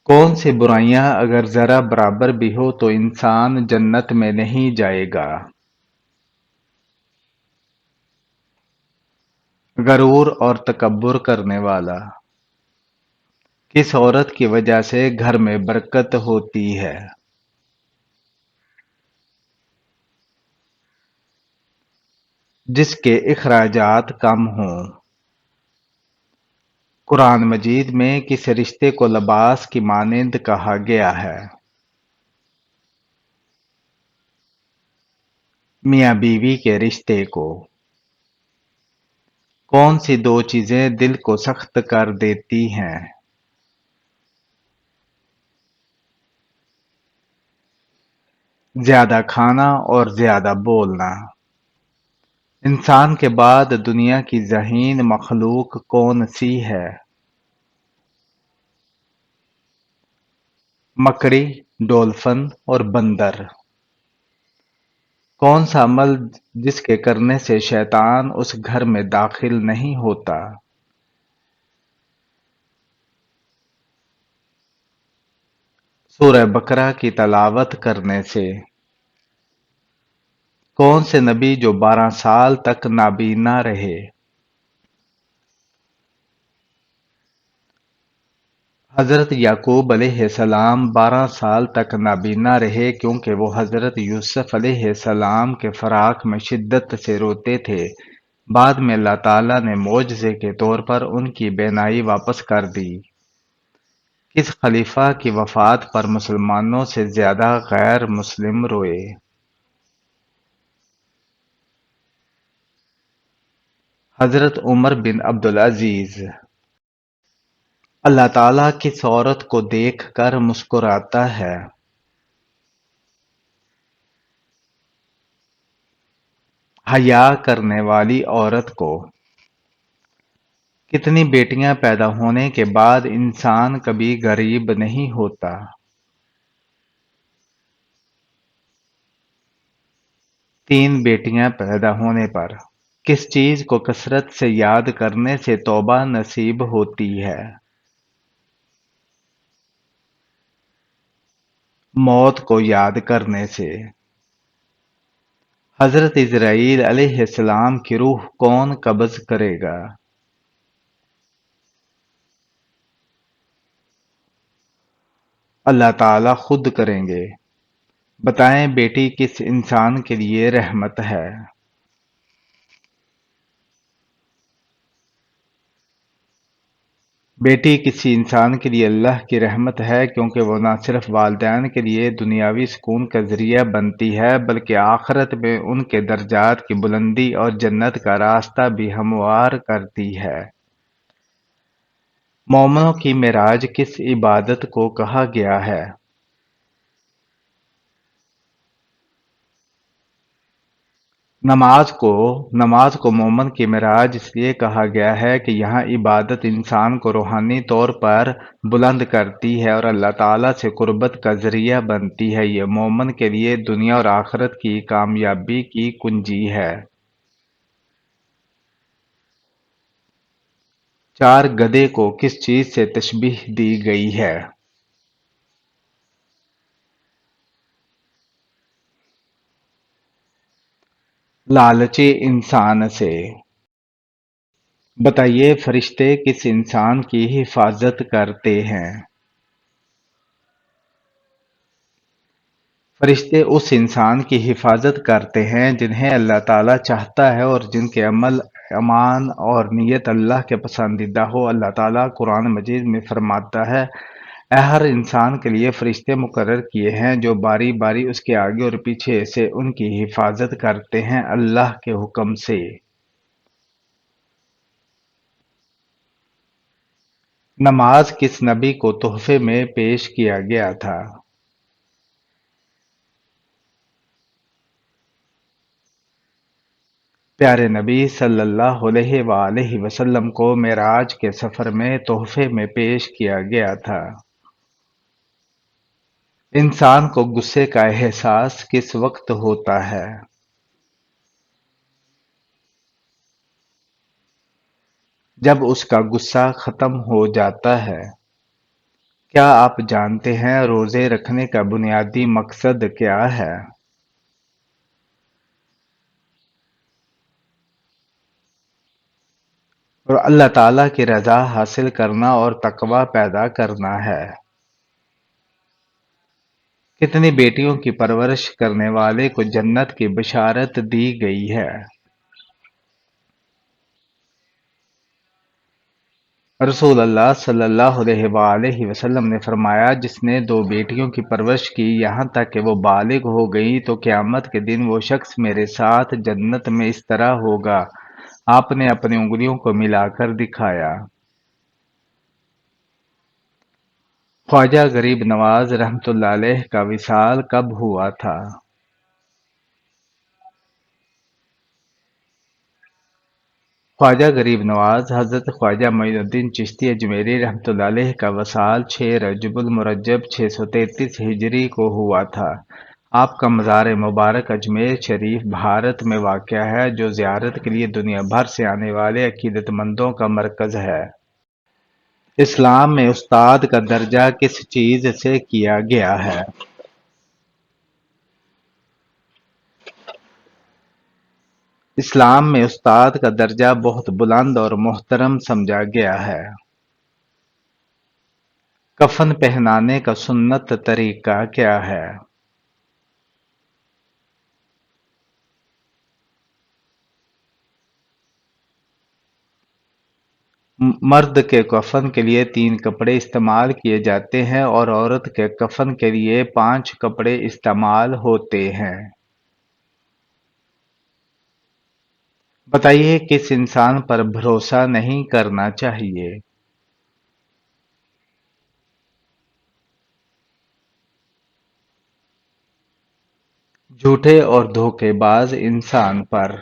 کون سی برائیاں اگر ذرا برابر بھی ہو تو انسان جنت میں نہیں جائے گا؟ غرور اور تکبر کرنے والا۔ کس عورت کی وجہ سے گھر میں برکت ہوتی ہے؟ جس کے اخراجات کم ہوں۔ قرآن مجید میں کس رشتے کو لباس کی مانند کہا گیا ہے؟ میاں بیوی کے رشتے کو۔ کون سی دو چیزیں دل کو سخت کر دیتی ہیں؟ زیادہ کھانا اور زیادہ بولنا۔ انسان کے بعد دنیا کی ذہین مخلوق کون سی ہے؟ مکڑی، ڈولفن اور بندر۔ کون سا عمل جس کے کرنے سے شیطان اس گھر میں داخل نہیں ہوتا؟ سورہ بقرہ کی تلاوت کرنے سے۔ کون سے نبی جو 12 سال تک نابینا رہے؟ حضرت یعقوب علیہ السلام 12 سال تک نابینا رہے کیونکہ وہ حضرت یوسف علیہ السلام کے فراق میں شدت سے روتے تھے۔ بعد میں اللہ تعالیٰ نے معجزے کے طور پر ان کی بینائی واپس کر دی۔ کس خلیفہ کی وفات پر مسلمانوں سے زیادہ غیر مسلم روئے؟ حضرت عمر بن عبدالعزیز۔ اللہ تعالیٰ کس عورت کو دیکھ کر مسکراتا ہے؟ حیا کرنے والی عورت کو۔ کتنی بیٹیاں پیدا ہونے کے بعد انسان کبھی غریب نہیں ہوتا؟ 3 بیٹیاں پیدا ہونے پر۔ کس چیز کو کثرت سے یاد کرنے سے توبہ نصیب ہوتی ہے؟ موت کو یاد کرنے سے۔ حضرت اسرائیل علیہ السلام کی روح کون قبض کرے گا؟ اللہ تعالیٰ خود کریں گے۔ بتائیں بیٹی کس انسان کے لیے رحمت ہے؟ بیٹی کسی انسان کے لیے اللہ کی رحمت ہے کیونکہ وہ نہ صرف والدین کے لیے دنیاوی سکون کا ذریعہ بنتی ہے بلکہ آخرت میں ان کے درجات کی بلندی اور جنت کا راستہ بھی ہموار کرتی ہے۔ مومنوں کی معراج کس عبادت کو کہا گیا ہے؟ نماز کو مومن کی معراج اس لیے کہا گیا ہے کہ یہاں عبادت انسان کو روحانی طور پر بلند کرتی ہے اور اللہ تعالیٰ سے قربت کا ذریعہ بنتی ہے۔ یہ مومن کے لیے دنیا اور آخرت کی کامیابی کی کنجی ہے۔ 4 گدھے کو کس چیز سے تشبیہ دی گئی ہے؟ لالچی انسان سے۔ بتائیے فرشتے کس انسان کی حفاظت کرتے ہیں؟ فرشتے اس انسان کی حفاظت کرتے ہیں جنہیں اللہ تعالیٰ چاہتا ہے اور جن کے عمل، امان اور نیت اللہ کے پسندیدہ ہو۔ اللہ تعالیٰ قرآن مجید میں فرماتا ہے، اے ہر انسان کے لیے فرشتے مقرر کیے ہیں جو باری باری اس کے آگے اور پیچھے سے ان کی حفاظت کرتے ہیں اللہ کے حکم سے۔ نماز کس نبی کو تحفے میں پیش کیا گیا تھا؟ پیارے نبی صلی اللہ علیہ وآلہ وسلم کو معراج کے سفر میں تحفے میں پیش کیا گیا تھا۔ انسان کو غصے کا احساس کس وقت ہوتا ہے؟ جب اس کا غصہ ختم ہو جاتا ہے۔ کیا آپ جانتے ہیں روزے رکھنے کا بنیادی مقصد کیا ہے؟ اور اللہ تعالیٰ کی رضا حاصل کرنا اور تقوی پیدا کرنا ہے۔ کتنی بیٹیوں کی پرورش کرنے والے کو جنت کی بشارت دی گئی ہے۔ رسول اللہ صلی اللہ علیہ وآلہ وسلم نے فرمایا، جس نے دو بیٹیوں کی پرورش کی یہاں تک کہ وہ بالغ ہو گئی تو قیامت کے دن وہ شخص میرے ساتھ جنت میں اس طرح ہوگا۔ آپ نے اپنی انگلیوں کو ملا کر دکھایا۔ خواجہ غریب نواز رحمۃ اللہ علیہ کا وصال کب ہوا تھا؟ خواجہ غریب نواز حضرت خواجہ معین الدین چشتی اجمیری رحمۃ اللہ علیہ کا وصال 6 رجب المرجب 633 ہجری کو ہوا تھا۔ آپ کا مزار مبارک اجمیر شریف بھارت میں واقع ہے، جو زیارت کے لیے دنیا بھر سے آنے والے عقیدت مندوں کا مرکز ہے۔ اسلام میں استاد کا درجہ کس چیز سے کیا گیا ہے؟ اسلام میں استاد کا درجہ بہت بلند اور محترم سمجھا گیا ہے۔ کفن پہنانے کا سنت طریقہ کیا ہے؟ مرد کے کفن کے لیے 3 کپڑے استعمال کیے جاتے ہیں اور عورت کے کفن کے لیے 5 کپڑے استعمال ہوتے ہیں۔ بتائیے کس انسان پر بھروسہ نہیں کرنا چاہیے؟ جھوٹے اور دھوکے باز انسان پر۔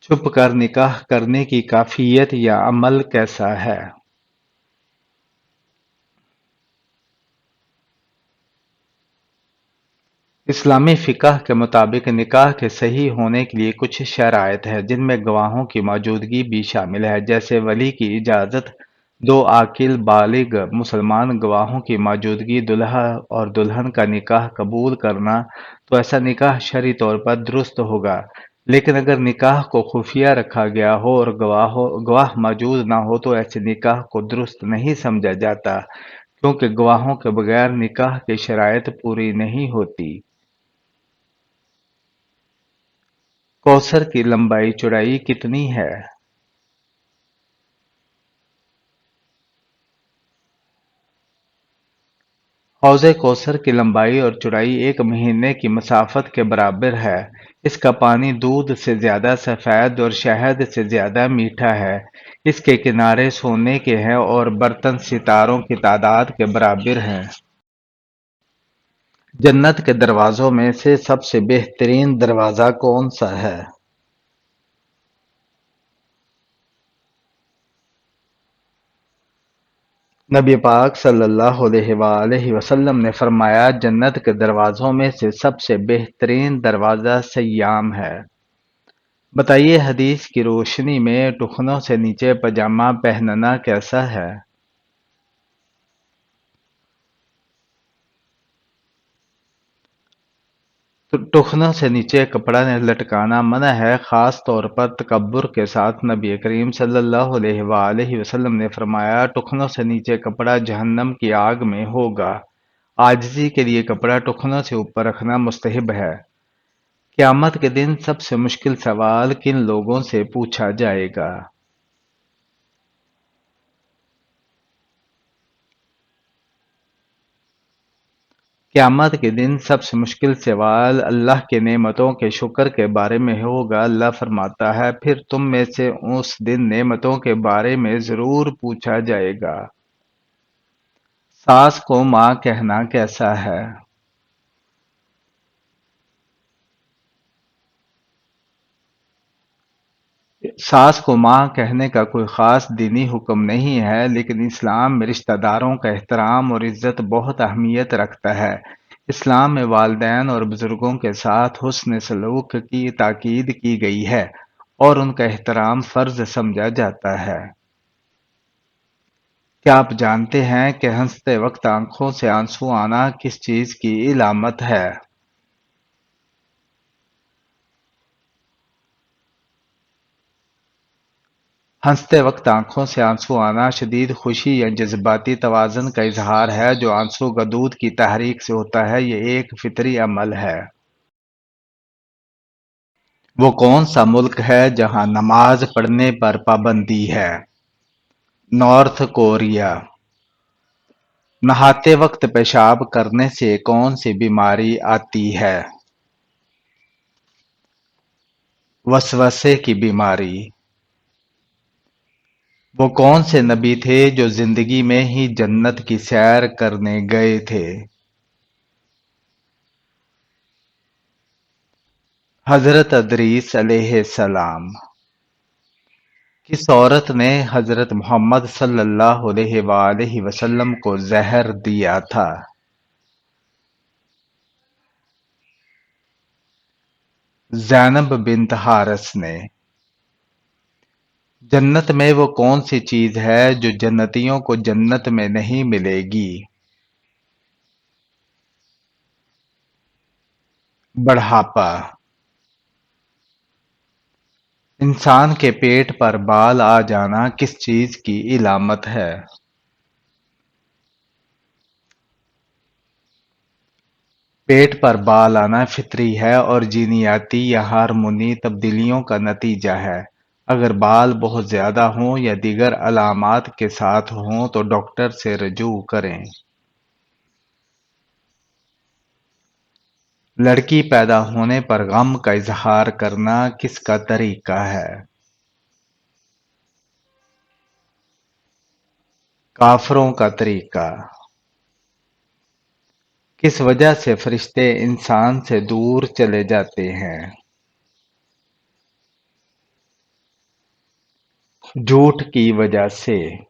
چھپ کر نکاح کرنے کی کیفیت یا عمل کیسا ہے؟ اسلامی فقہ کے مطابق نکاح کے صحیح ہونے کے لیے کچھ شرائط ہیں، جن میں گواہوں کی موجودگی بھی شامل ہے، جیسے ولی کی اجازت، 2 عاقل بالغ مسلمان گواہوں کی موجودگی، دلہا اور دلہن کا نکاح قبول کرنا۔ تو ایسا نکاح شرعی طور پر درست ہوگا، لیکن اگر نکاح کو خفیہ رکھا گیا ہو اور گواہ موجود نہ ہو تو ایسے نکاح کو درست نہیں سمجھا جاتا، کیونکہ گواہوں کے بغیر نکاح کی شرائط پوری نہیں ہوتی۔ کوثر کی لمبائی چوڑائی کتنی ہے؟ حوض کوثر کی لمبائی اور چوڑائی 1 مہینے کی مسافت کے برابر ہے۔ اس کا پانی دودھ سے زیادہ سفید اور شہد سے زیادہ میٹھا ہے۔ اس کے کنارے سونے کے ہیں اور برتن ستاروں کی تعداد کے برابر ہیں۔ جنت کے دروازوں میں سے سب سے بہترین دروازہ کون سا ہے؟ نبی پاک صلی اللہ علیہ وآلہ وسلم نے فرمایا، جنت کے دروازوں میں سے سب سے بہترین دروازہ سیام ہے۔ بتائیے حدیث کی روشنی میں ٹخنوں سے نیچے پاجامہ پہننا کیسا ہے؟ ٹخنوں سے نیچے کپڑا لٹکانا منع ہے، خاص طور پر تکبر کے ساتھ۔ نبی کریم صلی اللہ علیہ وآلہ وسلم نے فرمایا، ٹخنوں سے نیچے کپڑا جہنم کی آگ میں ہوگا۔ عاجزی کے لیے کپڑا ٹخنوں سے اوپر رکھنا مستحب ہے۔ قیامت کے دن سب سے مشکل سوال کن لوگوں سے پوچھا جائے گا؟ قیامت کے دن سب سے مشکل سوال اللہ کے نعمتوں کے شکر کے بارے میں ہوگا۔ اللہ فرماتا ہے، پھر تم میں سے اس دن نعمتوں کے بارے میں ضرور پوچھا جائے گا۔ ساس کو ماں کہنا کیسا ہے؟ ساس کو ماں کہنے کا کوئی خاص دینی حکم نہیں ہے، لیکن اسلام میں رشتہ داروں کا احترام اور عزت بہت اہمیت رکھتا ہے۔ اسلام میں والدین اور بزرگوں کے ساتھ حسن سلوک کی تاکید کی گئی ہے اور ان کا احترام فرض سمجھا جاتا ہے۔ کیا آپ جانتے ہیں کہ ہنستے وقت آنکھوں سے آنسو آنا کس چیز کی علامت ہے؟ ہنستے وقت آنکھوں سے آنسو آنا شدید خوشی یا جذباتی توازن کا اظہار ہے جو آنسو گدود کی تحریک سے ہوتا ہے۔ یہ ایک فطری عمل ہے۔ وہ کون سا ملک ہے جہاں نماز پڑھنے پر پابندی ہے؟ North Korea. نہاتے وقت پیشاب کرنے سے کون سی بیماری آتی ہے؟ وسوسے کی بیماری۔ وہ کون سے نبی تھے جو زندگی میں ہی جنت کی سیر کرنے گئے تھے؟ حضرت ادریس علیہ السلام۔ کس عورت نے حضرت محمد صلی اللہ علیہ وآلہ وسلم کو زہر دیا تھا؟ زینب بنت حارث نے۔ جنت میں وہ کون سی چیز ہے جو جنتیوں کو جنت میں نہیں ملے گی؟ بڑھاپا۔ انسان کے پیٹ پر بال آ جانا کس چیز کی علامت ہے؟ پیٹ پر بال آنا فطری ہے اور جینیاتی یا ہارمونی تبدیلیوں کا نتیجہ ہے۔ اگر بال بہت زیادہ ہوں یا دیگر علامات کے ساتھ ہوں تو ڈاکٹر سے رجوع کریں۔ لڑکی پیدا ہونے پر غم کا اظہار کرنا کس کا طریقہ ہے؟ کافروں کا طریقہ۔ کس وجہ سے فرشتے انسان سے دور چلے جاتے ہیں؟ جھوٹ کی وجہ سے۔